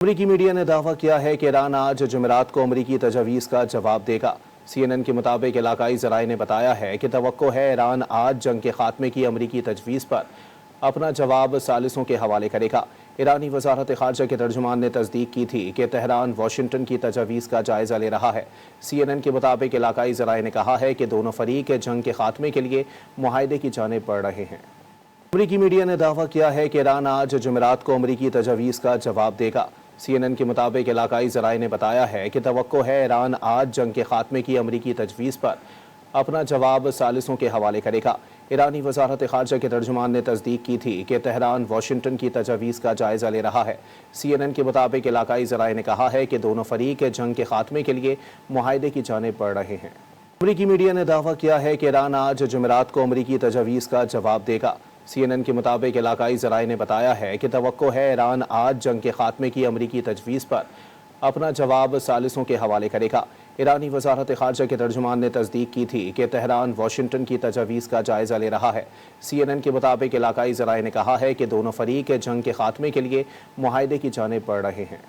अमरीकी मीडिया ने दावा किया है कि ईरान आज जुमेरात को अमरीकी तजवीज़ का जवाब देगा। CNN के मुताबिक इलाकाई ज़राए ने बताया है कि तवक्को है ईरान आज जंग के खात्मे की अमरीकी तजवीज़ पर अपना जवाब सालिसों के हवाले करेगा। ईरानी वजारत ख़ारजा के तर्जुमान ने तस्दीक की थी कि तेहरान वाशिंगटन की तजवीज़ का जायज़ा ले रहा है। CNN के मुताबिक इलाकाई ज़राए ने कहा है कि दोनों फरीक जंग के खात्मे के लिए मुआहदे की जानिब बढ़ रहे हैं। अमरीकी मीडिया ने दावा किया है कि ईरान आज जुमेरात को अमरीकी तजवीज़ का जवाब देगा। CNN के मुताबिक इलाकाई ज़राए ने बताया है कि तवक्को है ईरान आज जंग के खात्मे की अमरीकी तजवीज़ पर अपना जवाब सालिसों के हवाले करेगा। ईरानी वजारत ख़ारजा के तर्जुमान ने तस्दीक की थी कि तेहरान वाशिंगटन की तजवीज़ का जायज़ा ले रहा है। CNN के मुताबिक इलाकाई ज़राए ने कहा है कि दोनों फरीक जंग के खात्मे के लिए मुआहदे की जानिब बढ़ रहे हैं। अमरीकी मीडिया ने दावा किया है कि ईरान आज जुमेरात को अमरीकी तजवीज़ का जवाब देगा। CNN के मुताबिक इलाकाई ज़राए ने बताया है कि तवक्को है ईरान आज जंग के खात्मे की अमरीकी तजवीज़ पर अपना जवाब सालिसों के हवाले करेगा। ईरानी वजारत ख़ारजा के तर्जुमान ने तस्दीक की थी कि तेहरान वाशिंगटन की तजवीज़ का जायज़ा ले रहा है। CNN के मुताबिक इलाकाई ज़राए ने कहा है कि दोनों फरीक जंग के खात्मे के लिए मुआहदे की जानिब बढ़ रहे हैं।